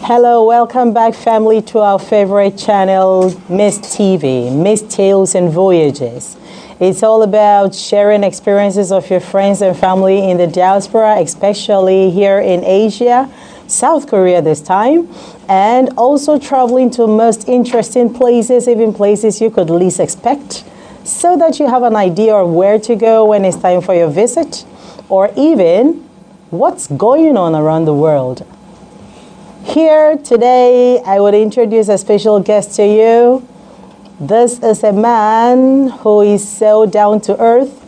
Hello, welcome back, family, to our favorite channel, Miss TV, Miss Tales and Voyages. It's all about sharing experiences of your friends and family in the diaspora, especially here in Asia, South Korea this time, and also traveling to most interesting places, even places you could least expect, so that you have an idea of where to go when it's time for your visit, or even what's going on around the world. Here today, I would introduce a special guest to you. This is a man who is so down to earth,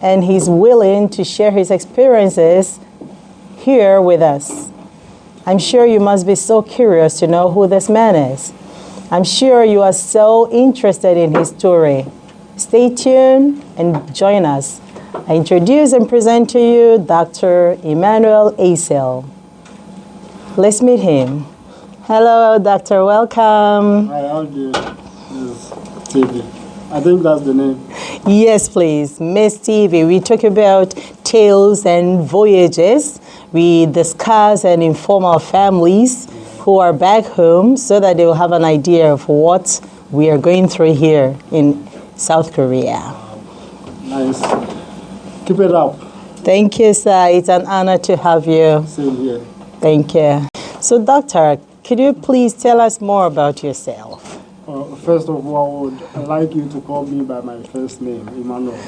and he's willing to share his experiences here with us. I'm sure you must be so curious to know who this man is. I'm sure you are so interested in his story. Stay tuned and join us. I introduce and present to you Dr. Emmanuel Asel. Let's meet him. Hello, doctor. Welcome. Hi, how do you? Miss TV. I think that's the name. Yes, please. Miss TV. We talk about tales and voyages. We discuss and inform our families who are back home so that they will have an idea of what we are going through here in South Korea. Nice. Keep it up. Thank you, sir. It's an honor to have you. Same here. Thank you. So, doctor, could you please tell us more about yourself? First of all, I would like you to call me by my first name, Emmanuel.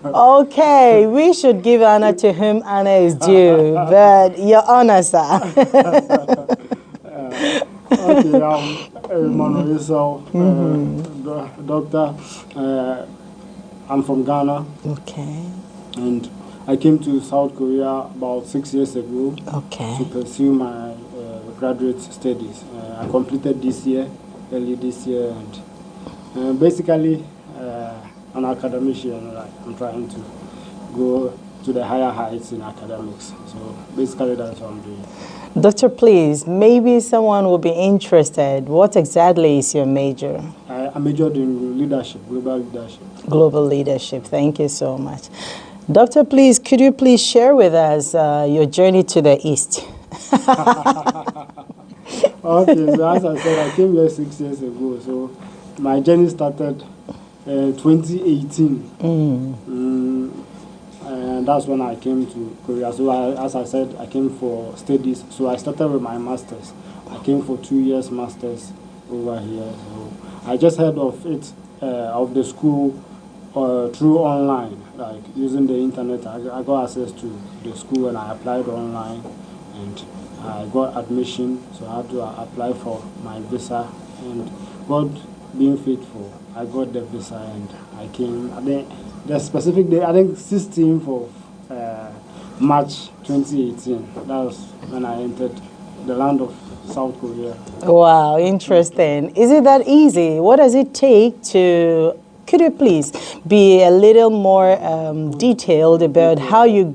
Okay, we should give honor to whom honor is due, but your honor, sir. Okay, I'm Emmanuel Asel, doctor. I'm from Ghana. Okay. And I came to South Korea about 6 years ago to pursue my graduate studies. I completed this year, early this year, and basically an academician. I'm trying to go to the higher heights in academics. So basically that's what I'm doing. Doctor, please, maybe someone will be interested. What exactly is your major? I majored in leadership, global leadership. Global leadership. Thank you so much. Doctor, please, could you please share with us your journey to the East? Okay, so as I said, I came here 6 years ago. So my journey started 2018. And that's when I came to Korea. So as I said, I came for studies. So I started with my master's. I came for 2 years master's over here. So I just heard of it, of the school through online, like using the internet. I got access to the school and I applied online and I got admission. So I had to apply for my visa, and God being faithful, I got the visa and I came. I think the specific day, I think 16th of March 2018. That was when I entered the land of South Korea. Wow, interesting. Is it that easy? What does it take to... Could you please be a little more detailed about how you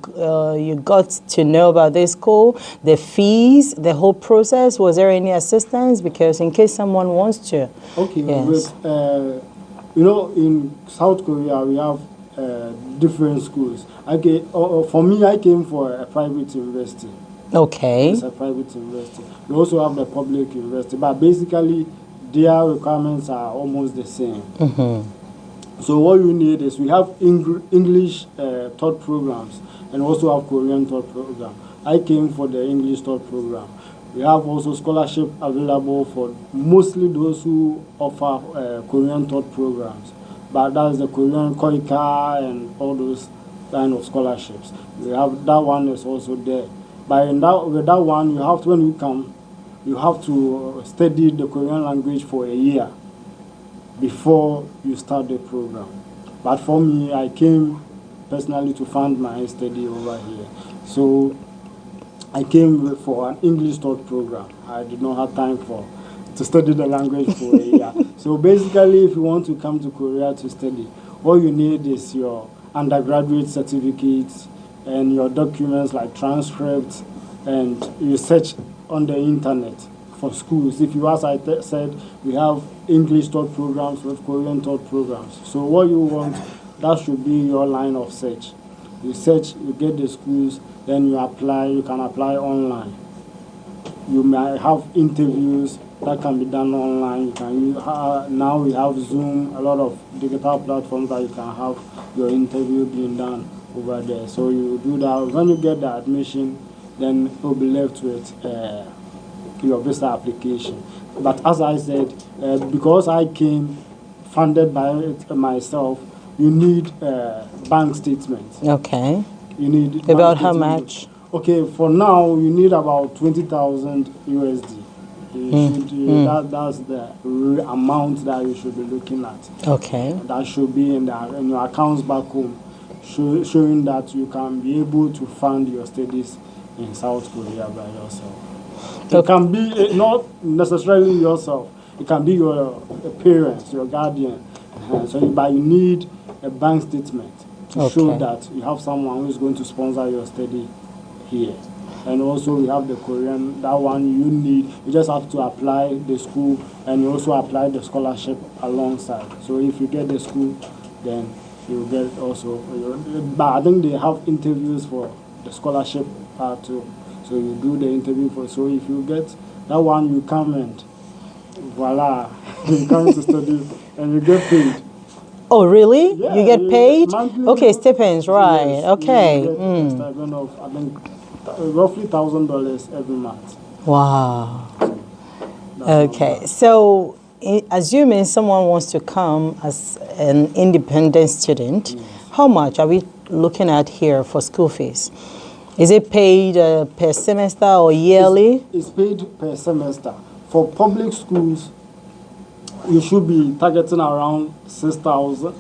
got to know about this school, the fees, the whole process? Was there any assistance? Because in case someone wants to. Okay, yes. In South Korea we have different schools. Okay, for me, I came for a private university. Okay. It's a private university. We also have the public university, but basically their requirements are almost the same. So what you need is we have English taught programs and also have Korean taught program. I came for the English taught program. We have also scholarship available for mostly those who offer Korean taught programs. But that's the Korean Koika and all those kind of scholarships. We have that one is also there. But with that one, you have to, when you come, you have to study the Korean language for a year before you start the program. But for me, I came personally to fund my study over here. So I came for an English taught program. I did not have time to study the language for a year. So basically, if you want to come to Korea to study, all you need is your undergraduate certificates and your documents like transcripts, and you search on the internet for schools. If you, as I said, we have English taught programs with Korean taught programs. So what you want, that should be your line of search. You search, you get the schools, then you apply. You can apply online. You might have interviews that can be done online. You can use, now we have Zoom, a lot of digital platforms that you can have your interview being done over there. So you do that. When you get the admission, then you'll be left with your visa application. But as I said, because I came funded by it myself, you need bank statements. Okay. You need about how much? Okay, for now you need about 20,000 USD. That's the amount that you should be looking at. Okay. That should be in your accounts back home, showing that you can be able to fund your studies in South Korea by yourself. Okay. It can be not necessarily yourself. It can be your parents, your guardian. But you need a bank statement to show that you have someone who is going to sponsor your study here. And also we have the Korean, that one you need. You just have to apply the school and you also apply the scholarship alongside. So if you get the school, then you get also. But I think they have interviews for the scholarship part too. So you do the interview for. So if you get that one, you come and voila, you come to study and you get paid. Oh, really? Yeah, you get paid? Monthly, okay, stipends, right. Yes, okay. You get a stipend of, I think, roughly $1,000 every month. Wow. So okay, so assuming someone wants to come as an independent student, how much are we looking at here for school fees? Is it paid per semester or yearly? It's paid per semester. For public schools, you should be targeting around 6,000.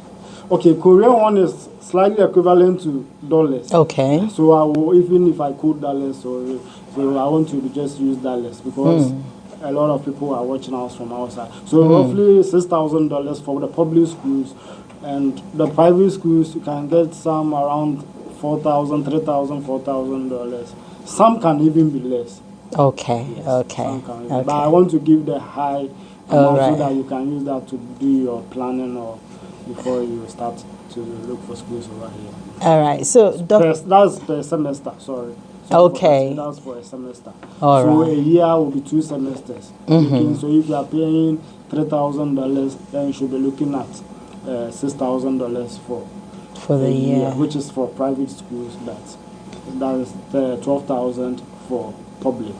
Okay, Korean one is slightly equivalent to dollars. Okay. So I will, even if I quote dollars, so I want to just use dollars because a lot of people are watching us from outside. So roughly $6,000 for the public schools, and the private schools you can get some around $4,000, $3,000, $4,000. Some can even be less. Okay. Yes, Okay. But I want to give the high amount so that you can use that to do your planning or before you start to look for schools over here. All right. So that's per semester. Sorry. Okay. That's for a semester. All so right. a year will be 2 semesters. Okay, so if you are paying $3,000, then you should be looking at $6,000 for the year, which is for private schools. That is $12,000 for public.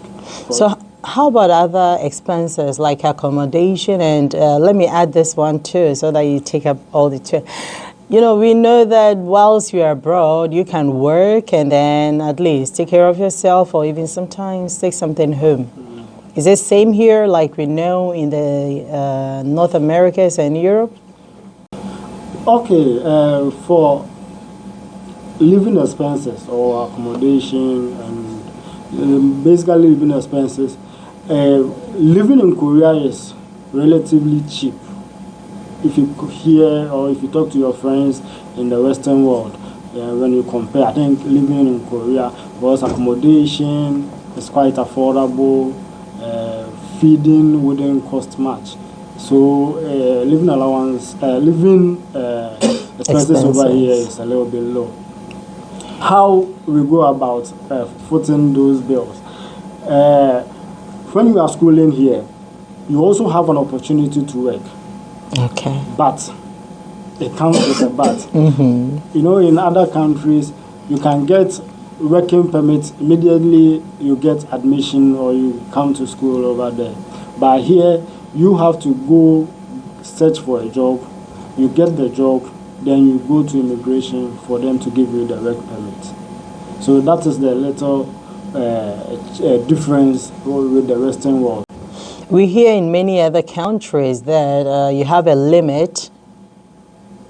So how about other expenses like accommodation? And let me add this one too, so that you take up all the two. You know, we know that whilst you are abroad, you can work and then at least take care of yourself, or even sometimes take something home. Is it same here like we know in the North Americas and Europe? Okay, for living expenses or accommodation and basically living expenses, living in Korea is relatively cheap. If you hear or if you talk to your friends in the Western world, when you compare, I think living in Korea was accommodation is quite affordable, feeding wouldn't cost much. So living allowance, living expenses over here is a little bit low. How we go about footing those bills? When you are schooling here, you also have an opportunity to work. Okay. But it comes with a but. You know, in other countries, you can get working permits immediately you get admission or you come to school over there. But here, you have to go search for a job. You get the job, then you go to immigration for them to give you the work permit. So that is the little difference with the Western world. We hear in many other countries that you have a limit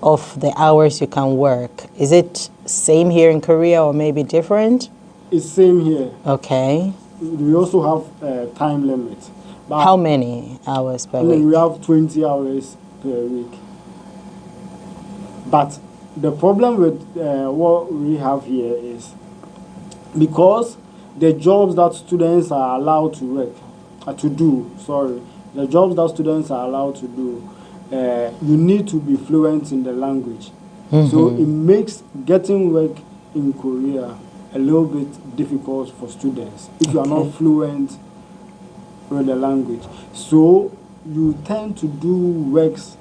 of the hours you can work. Is it same here in Korea or maybe different? It's same here. Okay. We also have a time limit. But how many hours per week? We have 20 hours per week. But the problem with what we have here is because the jobs that students are allowed to work, the jobs that students are allowed to do, you need to be fluent in the language. So it makes getting work in Korea a little bit difficult for students if you are not fluent with the language. So you tend to do works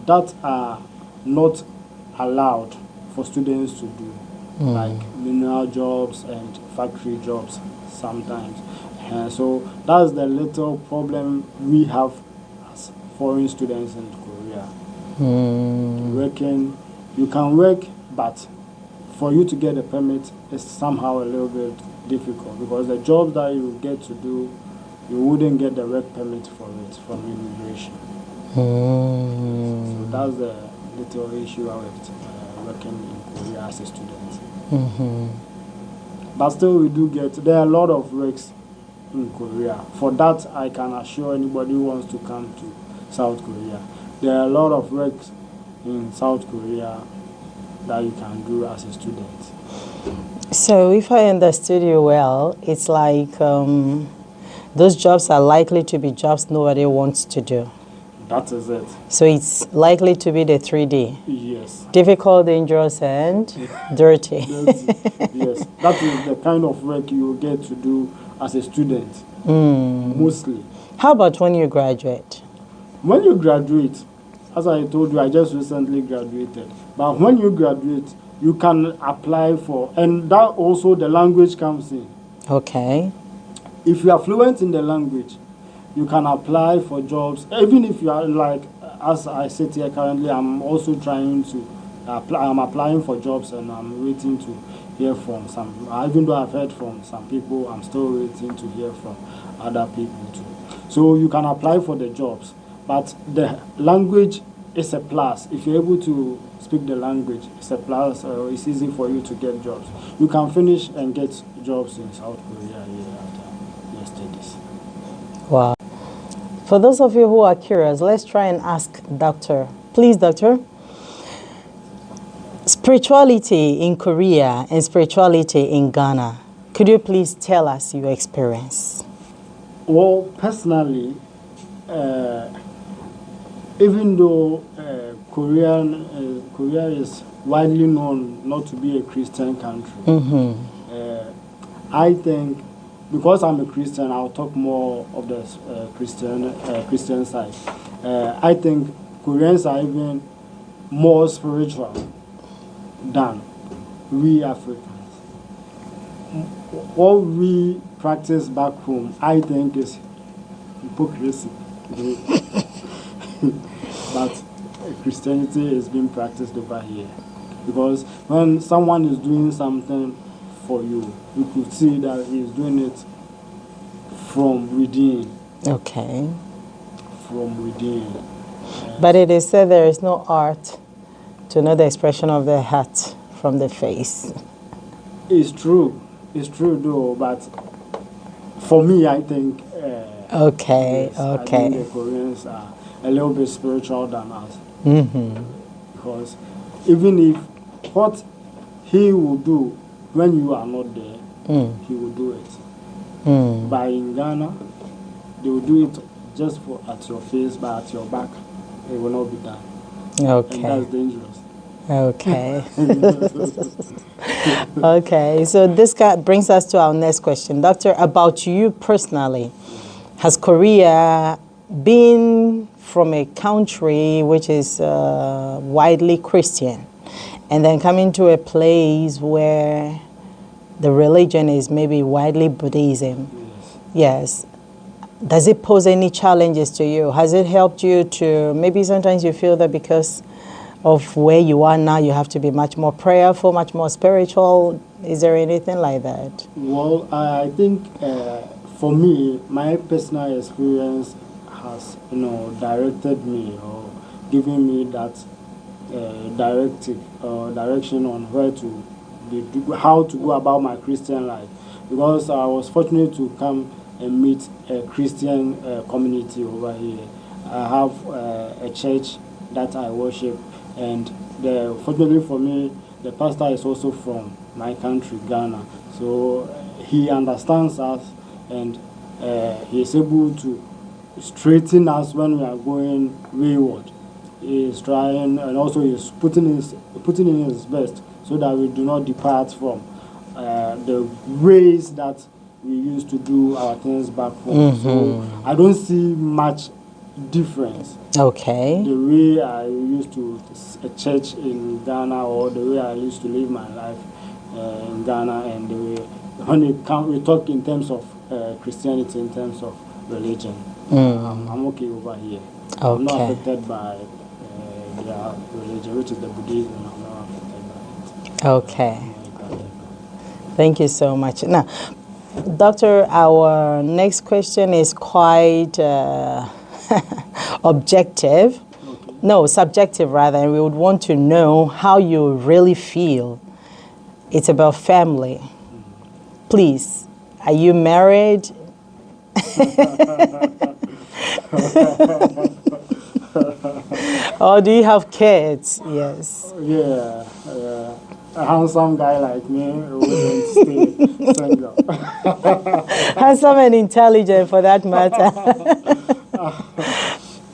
that are not allowed for students to do, like menial jobs and factory jobs sometimes. So that's the little problem we have as foreign students in Korea. Working, you can work, but for you to get a permit is somehow a little bit difficult because the job that you get to do, you wouldn't get the work permit for it from immigration. So that's the little issue with working in Korea as a student. But still, we do get, there are a lot of works in Korea. For that, I can assure anybody who wants to come to South Korea. There are a lot of works in South Korea that you can do as a student. So if I understood you well, it's like those jobs are likely to be jobs nobody wants to do. That is it. So it's likely to be the 3D. Yes. Difficult, dangerous, and dirty. Yes. That is the kind of work you get to do as a student, mostly. How about when you graduate? When you graduate, as I told you, I just recently graduated. But when you graduate, you can apply for, and that also the language comes in. Okay. If you are fluent in the language, you can apply for jobs. Even if you are like, as I sit here currently, I'm also trying to apply. I'm applying for jobs and I'm waiting to hear from some. Even though I've heard from some people, I'm still waiting to hear from other people too. So you can apply for the jobs. But the language is a plus. If you're able to speak the language, it's a plus. It's easy for you to get jobs. You can finish and get jobs in South Korea after your studies. Wow. For those of you who are curious, let's try and ask Doctor. Please, Doctor. Spirituality in Korea and spirituality in Ghana. Could you please tell us your experience? Well, personally, even though Korea is widely known not to be a Christian country, I think, because I'm a Christian, I'll talk more of the Christian side. I think Koreans are even more spiritual than we Africans. What we practice back home, I think, is hypocrisy. But Christianity is being practiced over here. Because when someone is doing something for you, you could see that he is doing it from within. Okay. From within. But it is said there is no art to know the expression of the heart from the face. It's true. It's true, though. But for me, I think. Okay. Yes, Okay. I think the Koreans are a little bit spiritual than us. Because even if what he will do when you are not there, he will do it. But in Ghana, they will do it just for at your face, but at your back, it will not be done. Okay. And that's dangerous. Okay. Okay. So this brings us to our next question. Doctor, about you personally, has Korea been from a country which is widely Christian and then coming to a place where the religion is maybe widely Buddhism? Yes. Does it pose any challenges to you? Has it helped you to, maybe sometimes you feel that because of where you are now, you have to be much more prayerful, much more spiritual? Is there anything like that? Well, I think for me, my personal experience has, directed me or given me that direction on how to go about my Christian life. Because I was fortunate to come and meet a Christian community over here. I have a church that I worship, and fortunately for me, the pastor is also from my country, Ghana. So he understands us, and he is able to straighten us when we are going wayward. He is trying, and also he is putting in his best so that we do not depart from the ways that we used to do our things back home. So I don't see much difference. Okay. The way I used to a church in Ghana, or the way I used to live my life in Ghana, and the way when we talk in terms of Christianity, in terms of religion, I'm okay over here. Okay. I'm not affected by their religion, which is the Buddhism. I'm not affected by it. Okay. Thank you so much. Now, Doctor, our next question is quite objective. Okay. No, subjective rather, and we would want to know how you really feel. It's about family. Please, are you married? Or do you have kids? Yes. Yeah. A handsome guy like me wouldn't stay single. Handsome and intelligent, for that matter.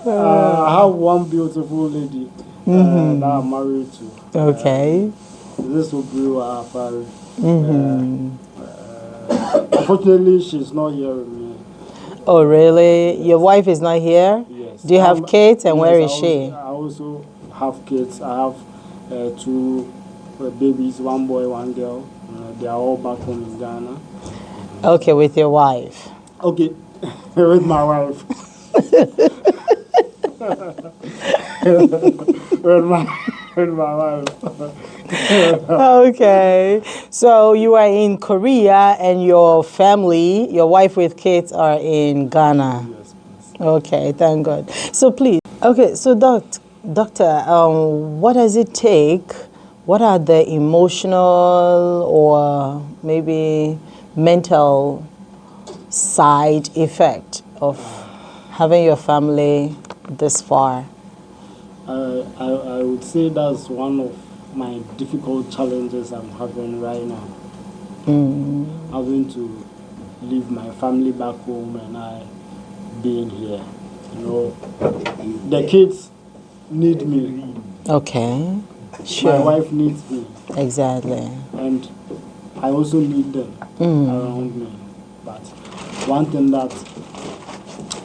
I have one beautiful lady that I'm married to. Okay. This will be our family. Unfortunately, she's not here with me. Oh, really? Your wife is not here? Yes. Do you have kids, and where is I she? also have kids. I have two babies, one boy, one girl. They are all back home in Ghana. Okay, with your wife. Okay, with my wife. with my wife. Okay. So you are in Korea, and your family, your wife with kids, are in Ghana. Yes, please. Okay, thank God. So please, okay, so doctor, what does it take? What are the emotional or maybe mental side effect of having your family this far? I would say that's one of my difficult challenges I'm having right now. Having to leave my family back home and I being here. You know, the kids need me. Okay, sure. My wife needs me. Exactly. And I also need them around me. But one thing that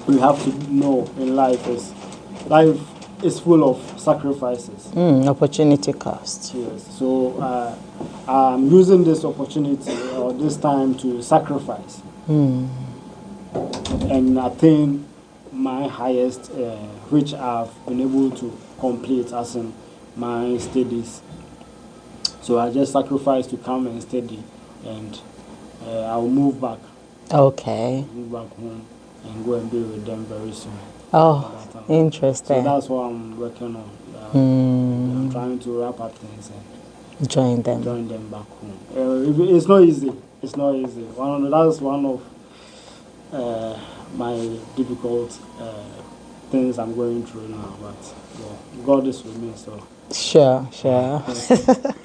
we have to know in life is full of sacrifices. Opportunity cost. Yes. So I'm using this opportunity or this time to sacrifice. And attain my highest, which I've been able to complete as in my studies. So I just sacrificed to come and study, and I'll move back. Okay. Move back home and go and be with them very soon. Oh, So interesting. that's what I'm working on. I'm trying to wrap up things and Join them. join them back home. It's not easy. It's not easy. That's one of my difficult things I'm going through now. But yeah, God is with me, so. Sure.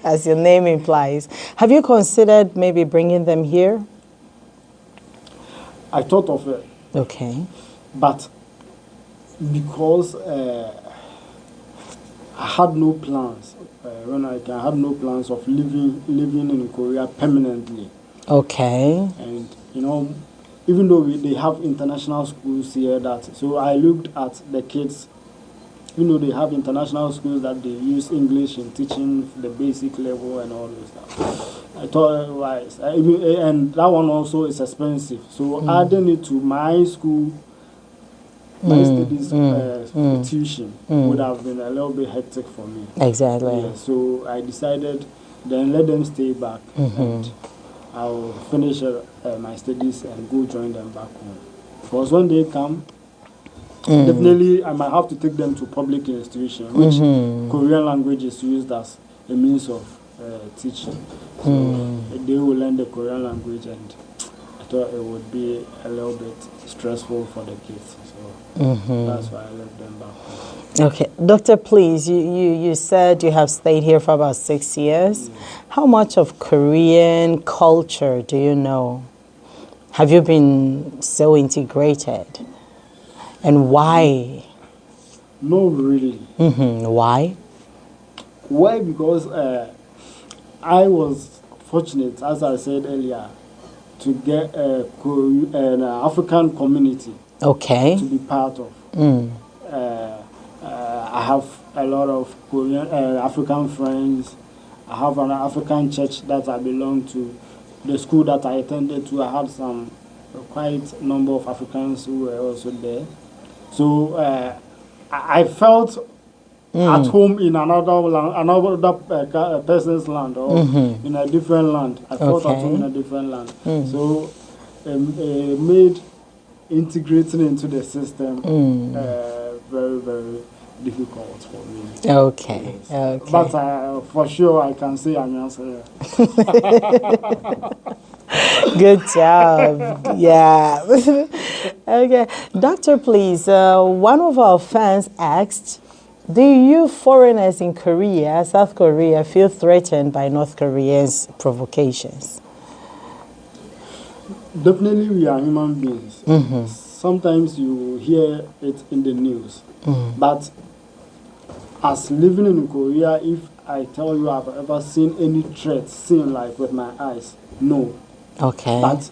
As your name implies. Have you considered maybe bringing them here? I thought of it, Okay. but because I had no plans I had no plans of living in Korea permanently. Okay. And you know, even though they have international schools here, so I looked at the kids. You know, they have international schools that they use English in teaching the basic level and all this stuff. I thought, wise, and that one also is expensive. So adding it to my school, my studies tuition would have been a little bit hectic for me. Exactly. Yeah, so I decided then let them stay back and I'll finish my studies and go join them back home. Because when they come, definitely I might have to take them to public institution, which Korean language is used as a means of teaching. So they will learn the Korean language, and I thought it would be a little bit stressful for the kids. So that's why I left them back home. Okay. Doctor, please, you said you have stayed here for about 6 years. How much of Korean culture do you know? Have you been so integrated? And why? No, really. Why? Why? Because I was fortunate, as I said earlier, to get an African community Okay. to be part of. I have a lot of Korean, African friends. I have an African church that I belong to. The school that I attended to, I had some quite number of Africans who were also there. So I felt at home in another land, another person's land, or in a different land. I felt at home in a different land. So made integrating into the system very, very difficult for me. Okay. Yes. Okay. But for sure, I can say I'm answering. Good job. Yeah. Okay. Doctor, please, one of our fans asked, do you foreigners in Korea, South Korea, feel threatened by North Koreans' provocations? Definitely, we are human beings. Sometimes you hear it in the news. But as living in Korea, if I tell you I've ever seen any threat seen like with my eyes, no. Okay. But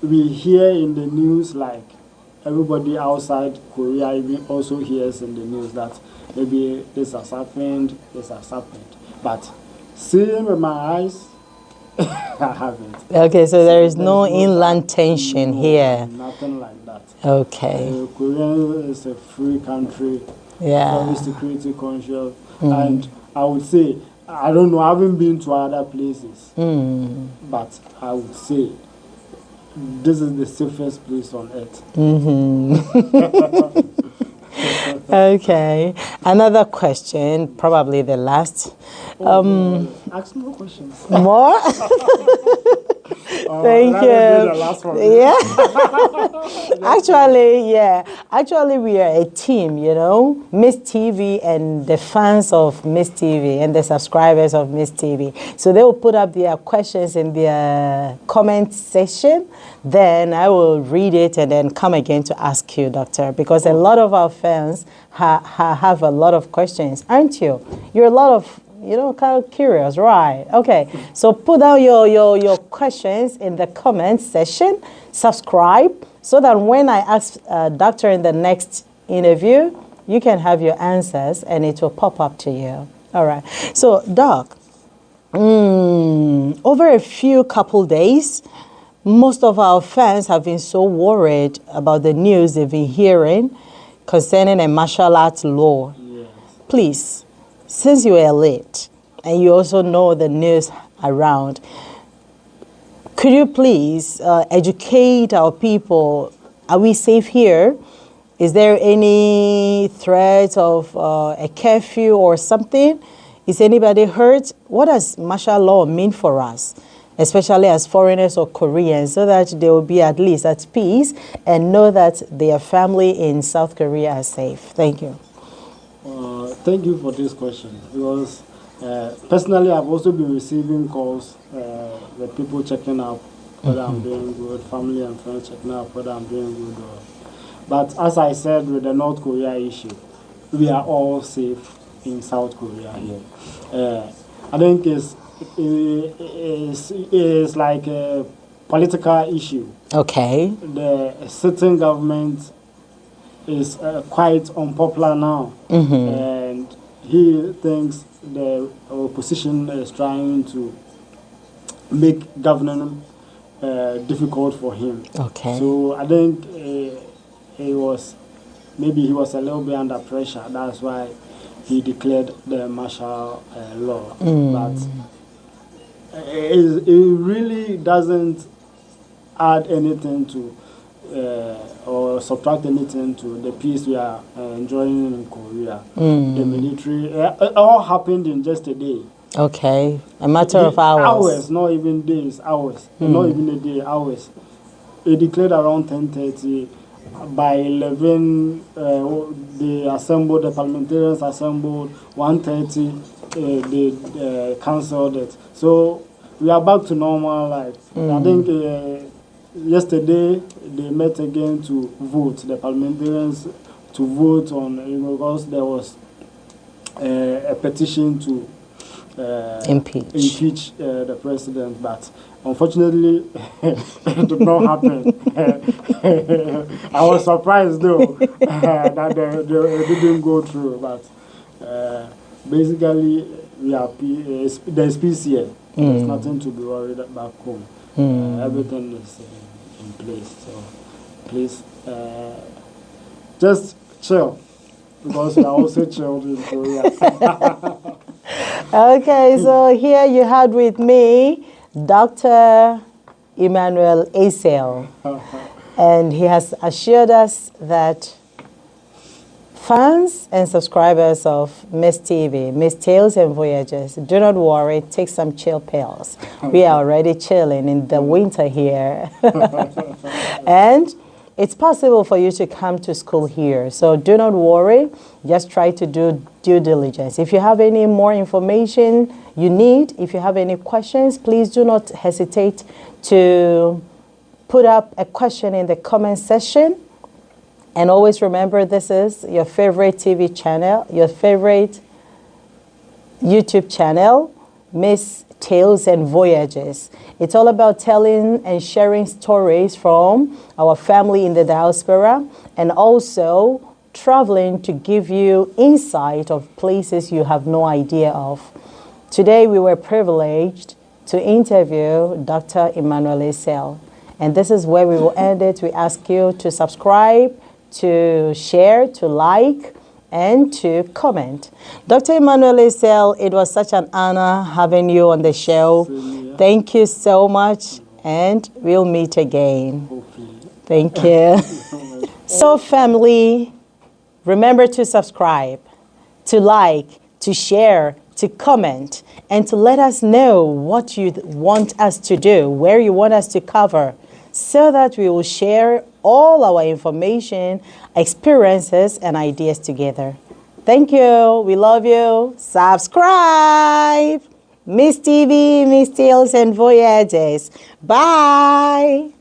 we hear in the news, like everybody outside Korea even also hears in the news that maybe this has happened, this has happened. But seeing with my eyes, I haven't. Okay, so there is no inland tension here. Nothing like that. Okay. Korea is a free country, Yeah. very security conscious, and I would say, I don't know, I haven't been to other places, but I would say this is the safest place on earth. Okay. Another question, probably the last. Ask more questions. More? Thank That you. will be the last one. Yeah. Actually, we are a team, you know, Miss TV and the fans of Miss TV and the subscribers of Miss TV. So they will put up their questions in their comment section. Then I will read it and then come again to ask you, Doctor, because a lot of our fans have a lot of questions, aren't you? You're a lot of, you know, kind of curious, right? Okay, so put down your questions in the comment section, subscribe, so that when I ask Doctor in the next interview, you can have your answers and it will pop up to you. All right, so Doc, over a few couple days, most of our fans have been so worried about the news they've been hearing concerning a martial arts law. Yes. Please, since you are late and you also know the news around, could you please educate our people? Are we safe here? Is there any threat of a curfew or something? Is anybody hurt? What does martial law mean for us, especially as foreigners or Koreans, so that they will be at least at peace and know that their family in South Korea is safe? Thank you. Thank you for this question, because personally I've also been receiving calls with people checking up whether I'm doing good, family and friends checking up whether I'm doing good. But as I said with the North Korea issue, we are all safe in South Korea here. I think it's like a political issue. Okay. The sitting government is quite unpopular now, and he thinks the opposition is trying to make governing difficult for him. Okay. So I think he was a little bit under pressure. That's why he declared the martial law. But it really doesn't add anything to or subtract anything to the peace we are enjoying in Korea. The military, it all happened in just a day. Okay, a matter of hours. Hours, not even days, hours. Not even a day, hours. It declared around 10:30. By 11, the parliamentarians assembled. 1:30, they cancelled it. So we are back to normal life. I think yesterday they met again to vote, the parliamentarians to vote on, because there was a petition to impeach the president, but unfortunately, it did not happen. I was surprised though that they didn't go through, but basically we are there's peace here. There's nothing to be worried back home. Everything is in place. So please just chill, because we are also chilled in Korea. Okay, so here you had with me Dr. Emmanuel Asel, and he has assured us that fans and subscribers of Miss TV, Miss Tales and Voyages, do not worry, take some chill pills. We are already chilling in the winter here. And it's possible for you to come to school here. So do not worry, just try to do due diligence. If you have any more information you need, if you have any questions, please do not hesitate to put up a question in the comment section. And always remember, this is your favorite TV channel, your favorite YouTube channel, Miss Tales and Voyages. It's all about telling and sharing stories from our family in the diaspora, and also traveling to give you insight of places you have no idea of. Today we were privileged to interview Dr. Emmanuel Asel, and this is where we will end it. We ask you to subscribe, to share, to like, and to comment. Dr. Emmanuel Asel, it was such an honor having you on the show. Thank you so much, and we'll meet again. Thank you. So family, remember to subscribe, to like, to share, to comment, and to let us know what you want us to do, where you want us to cover, so that we will share all our information, experiences, and ideas together. Thank you. We love you. Subscribe. Miss TV, Miss Tales and Voyages. Bye.